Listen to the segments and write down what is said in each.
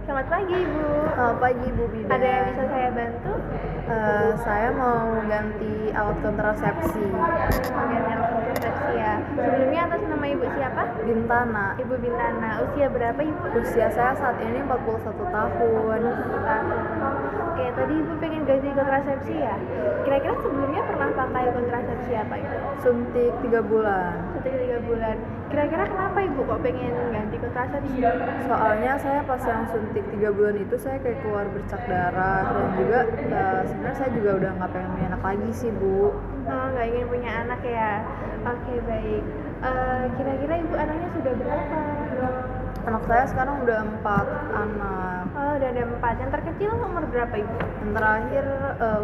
Selamat pagi, Ibu. Selamat pagi, Bu Bida. Ada yang bisa saya bantu? Saya mau ganti alat kontrasepsi. Ganti alat kontrasepsi ya. Sebelumnya atas nama Ibu siapa? Bintana. Ibu Bintana. Usia berapa, Ibu? Usia saya saat ini 41 tahun. 41 tahun. Oke, tadi Ibu pengen ganti kontrasepsi ya? Kira-kira sebelumnya pernah pakai kontrasepsi apa, Ibu? Suntik 3 bulan. Suntik 3 bulan. Kira-kira kenapa Ibu kok pengen ganti kontrasepsi? Soalnya saya pas yang suntik 3 bulan itu saya kayak keluar bercak darah. Dan juga sebenarnya saya juga udah gak pengen punya anak lagi sih, Bu. Oh, gak ingin punya anak ya? Oke, baik. Kira-kira Ibu anaknya sudah berapa? Anak saya sekarang udah 4 anak. Oh, udah ada 4. Yang terkecil umur berapa, Ibu? Yang terakhir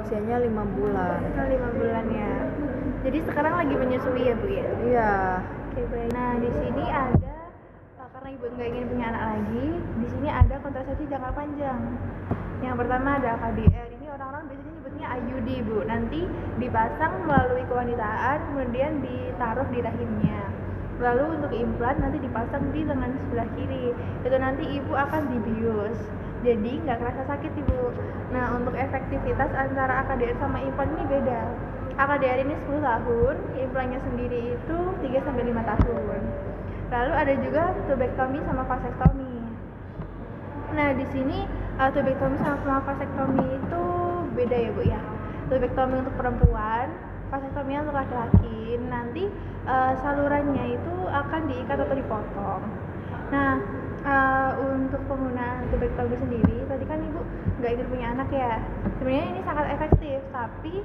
usianya 5 bulan. 5 bulan ya. Jadi sekarang lagi menyusui ya, Bu ya? Iya. Oke, baik. Nah, di sini ada karena Ibu nggak ingin punya anak lagi, di sini ada kontrasepsi jangka panjang. Yang pertama ada KDR. Ini orang-orang biasanya nyebutnya IUD, Bu. Nanti dipasang melalui kewanitaan, kemudian ditaruh di rahimnya. Lalu untuk implan nanti dipasang di lengan sebelah kiri. Itu nanti Ibu akan dibius. Jadi nggak kerasa sakit, Ibu. Nah, untuk efektivitas antara AKDR sama implan ini beda. AKDR ini 10 tahun, implannya sendiri itu 3-5 tahun. Lalu ada juga tubektomi sama vasektomi. Nah, di sini tubektomi sama vasektomi itu beda ya, Bu ya. Tubektomi untuk perempuan, vasektomi untuk laki-laki. Nanti salurannya itu akan diikat atau dipotong. Nah, untuk penggunaan tubektomi sendiri, tadi kan Ibu nggak ingin punya anak ya. Sebenarnya ini sangat efektif, tapi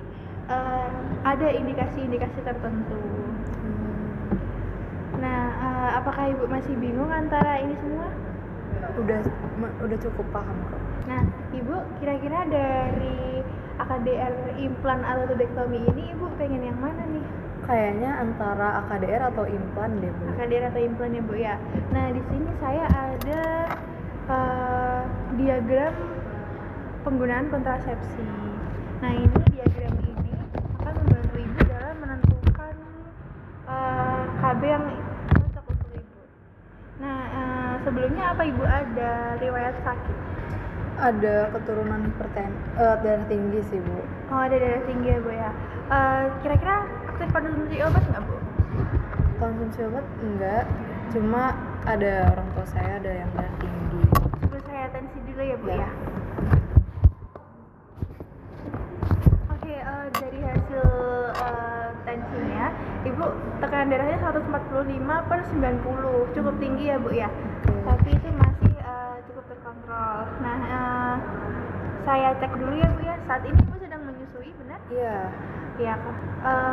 ada indikasi-indikasi tertentu. Nah, apakah Ibu masih bingung antara ini semua? Udah cukup paham kok. Nah, Ibu kira-kira dari AKDR implan atau tubektomi ini Ibu pengen yang mana nih? Kayaknya antara AKDR atau implan deh, Bu. AKDR atau implan ya, Bu ya. Nah, di sini saya ada diagram penggunaan kontrasepsi. Nah, ini diagram ini akan membantu Ibu dalam menentukan KB yang cocok untuk Ibu. Nah, sebelumnya apa Ibu ada riwayat sakit? Ada keturunan darah tinggi sih, Bu. Oh, ada darah tinggi ya, Bu ya. Kira-kira aktif konsumsi obat nggak, Bu? Konsumsi obat enggak, cuma ada orang tua saya ada yang darah tinggi. Coba saya tensi dulu ya, Bu ya. Oke, dari hasil tensinya, Ibu tekanan darahnya 145/90, cukup tinggi ya, Bu ya. Tapi itu masih cukup terkontrol. Nah, saya cek dulu ya, Bu ya. Saat ini Ibu sedang menyusui, benar? Iya. Ya,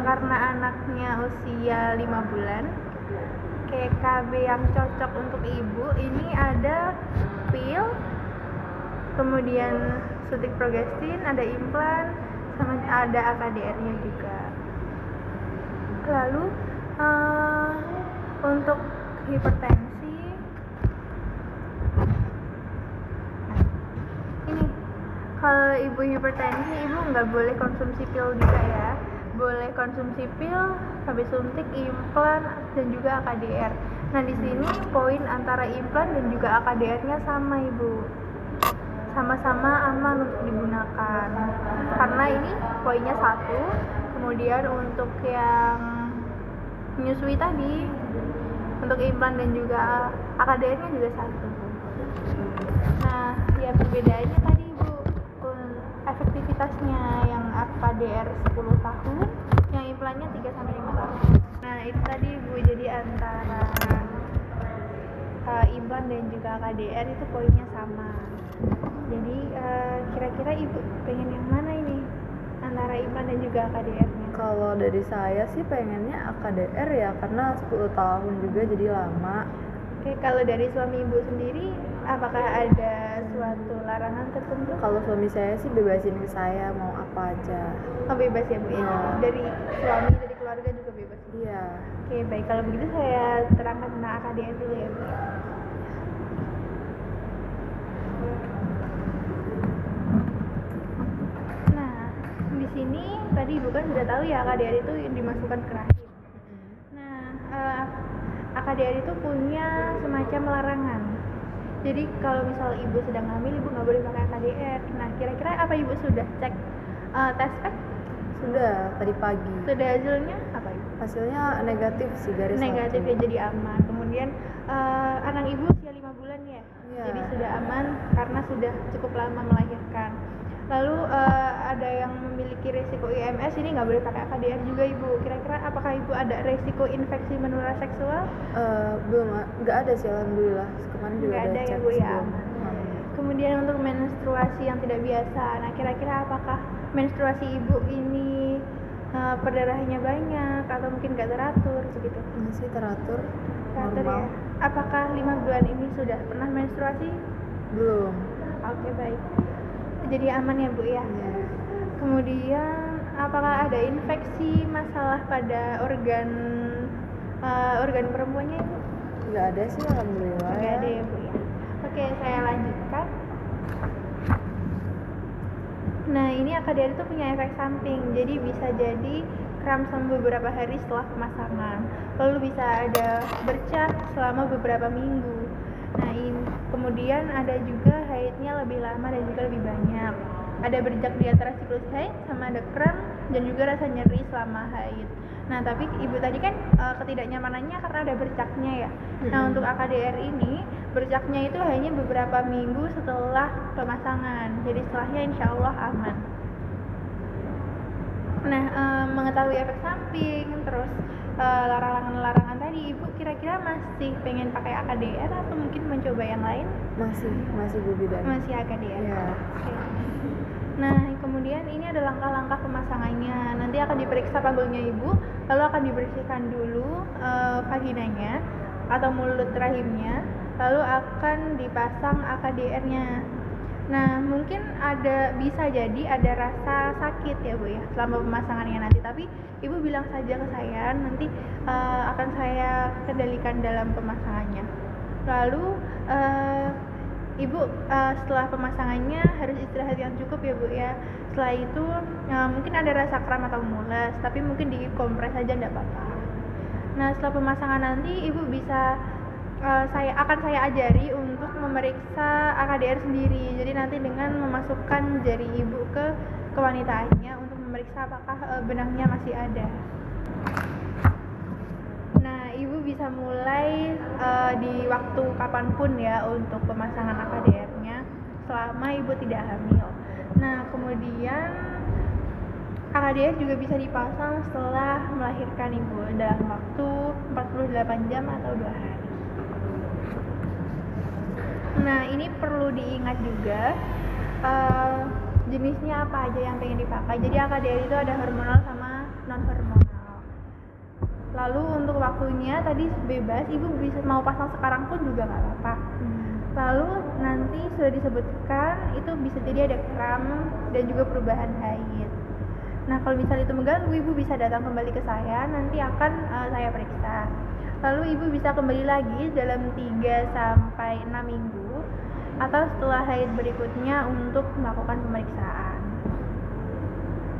karena anaknya usia 5 bulan, KB yang cocok untuk Ibu ini ada pil, kemudian suntik progestin, ada implan, sama ada AKDR-nya juga. Lalu untuk hipertensi, ini kalau Ibu hipertensi, Ibu nggak boleh konsumsi pil juga ya. Boleh konsumsi pil, habis suntik, implan, dan juga AKDR. Nah, di sini poin antara implan dan juga AKDR-nya sama, Ibu. Sama-sama aman untuk digunakan. Karena ini poinnya 1, kemudian untuk yang menyusui tadi, untuk implan dan juga AKDR-nya juga 1. Nah, yang perbedaannya tadi, Ibu, efektivitasnya yang AKDR 10 tahun, yang implannya 3-5 tahun. Nah, itu tadi, Bu, jadi antara implan dan juga AKDR itu poinnya sama. Jadi kira-kira Ibu pengen yang mana ini antara implan dan juga AKDR-nya? Kalau dari saya sih pengennya AKDR ya, karena 10 tahun juga jadi lama. Oke, kalau dari suami Ibu sendiri, apakah ada suatu larangan tertentu? Kalau suami saya sih bebasin ke saya mau apa aja. Oh, bebas ya, Bu ya. Iya. Dari suami, dari keluarga juga bebas. Iya. Oke, baik. Kalau begitu saya terangkan tentang AKDR dulu ya, Bu. Nah, di sini tadi Ibu kan sudah tahu ya AKDR itu yang dimasukkan ke rahim. Nah, AKDR itu punya semacam larangan. Jadi kalau misal ibu sedang hamil, ibu nggak boleh pakai KDR. Nah, kira-kira apa ibu sudah cek tes pack? Sudah tadi pagi. Sudah hasilnya apa ibu? Hasilnya negatif sih, garis Negatif satu. ya, jadi aman. Kemudian anak ibu usia 5 bulan ya, Iya. jadi sudah aman karena sudah cukup lama melahirkan. Lalu ada yang memiliki risiko IMS, ini nggak boleh pakai KDR juga ibu. Kira-kira apakah ibu ada risiko infeksi menular seksual? Belum, nggak ada sih alhamdulillah. Kemarin juga Nggak ada ada ya cek bu ya, sebelum. aman. Kemudian untuk menstruasi yang tidak biasa, nah kira-kira apakah menstruasi ibu ini perdarahannya banyak atau mungkin nggak teratur begitu? Masih teratur, Teratur normal. ya. Apakah 5 bulan ini sudah pernah menstruasi? Belum. Oke, baik. Jadi aman ya bu ya. Iya. Kemudian apakah ada infeksi masalah pada organ perempuannya ibu? Nggak ada sih alhamdulillah. Nggak ada ya bu ya. Oke, saya lanjutkan. Nah, ini AKDR itu punya efek samping, jadi bisa jadi kram selama beberapa hari setelah pemasangan, lalu bisa ada bercak selama beberapa minggu. Nah, kemudian ada juga haidnya lebih lama dan juga lebih banyak. Ada bercak di antara siklus haid, sama ada kram dan juga rasa nyeri selama haid. Nah, tapi ibu tadi kan ketidaknyamanannya karena ada bercaknya ya. Nah, untuk AKDR ini bercaknya itu hanya beberapa minggu setelah pemasangan, jadi setelahnya insya Allah aman. Nah, mengetahui efek samping, terus larangan-larangan tadi, ibu kira-kira masih pengen pakai AKDR atau mungkin mencoba yang lain? Masih Bu Bidan. Masih AKDR. Iya. Oke. Nah, kemudian ini ada langkah-langkah pemasangannya. Nanti akan diperiksa panggulnya ibu, lalu akan dibersihkan dulu vaginanya atau mulut rahimnya, lalu akan dipasang AKDR-nya. Nah, mungkin bisa jadi ada rasa sakit ya bu ya selama pemasangannya nanti, tapi ibu bilang saja ke saya, nanti akan saya kendalikan dalam pemasangannya. Lalu ibu setelah pemasangannya harus istirahat yang cukup ya bu ya. Setelah itu mungkin ada rasa kram atau mules, tapi mungkin dikompres saja tidak apa-apa. Nah, setelah pemasangan nanti ibu bisa saya ajari untuk memeriksa AKDR sendiri. Jadi nanti dengan memasukkan jari ibu ke kewanitaannya untuk memeriksa apakah benangnya masih ada. Nah, ibu bisa mulai di waktu kapanpun ya untuk pemasangan AKDR-nya selama ibu tidak hamil. Nah, kemudian AKDR juga bisa dipasang setelah melahirkan ibu dalam waktu 48 jam atau 2 hari. Nah, ini perlu diingat juga jenisnya apa aja yang pengen dipakai. Jadi AKDR itu ada hormonal sama non hormonal. Lalu untuk waktunya tadi bebas, ibu bisa mau pasang sekarang pun juga nggak apa-apa. Lalu nanti sudah disebutkan itu bisa jadi ada kram dan juga perubahan haid. Nah, kalau misalnya itu mengganggu, ibu bisa datang kembali ke saya, nanti akan saya periksa. Lalu ibu bisa kembali lagi dalam 3-6 minggu atau setelah haid berikutnya untuk melakukan pemeriksaan.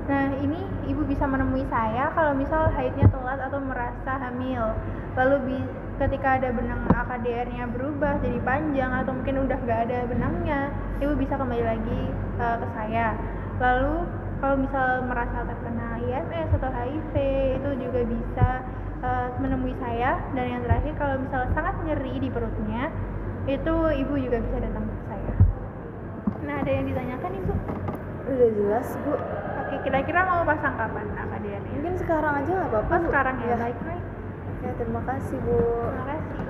Nah, ini ibu bisa menemui saya kalau misal haidnya telat atau merasa hamil. Lalu ketika ada benang AKDR-nya berubah jadi panjang atau mungkin udah nggak ada benangnya, ibu bisa kembali lagi ke saya. Lalu kalau misal merasa terkena IMS atau HIV, itu juga bisa menemui saya. Dan yang terakhir, kalau misal sangat nyeri di perutnya, itu ibu juga bisa datang ke saya. Nah, ada yang ditanyakan ibu? Udah jelas Bu. Oke, kira-kira mau pasang kapan AKDR-nya? Mungkin sekarang aja nggak apa-apa. Oh, sekarang ya? Ya. Baik. Oke, terima kasih Bu. Terima kasih.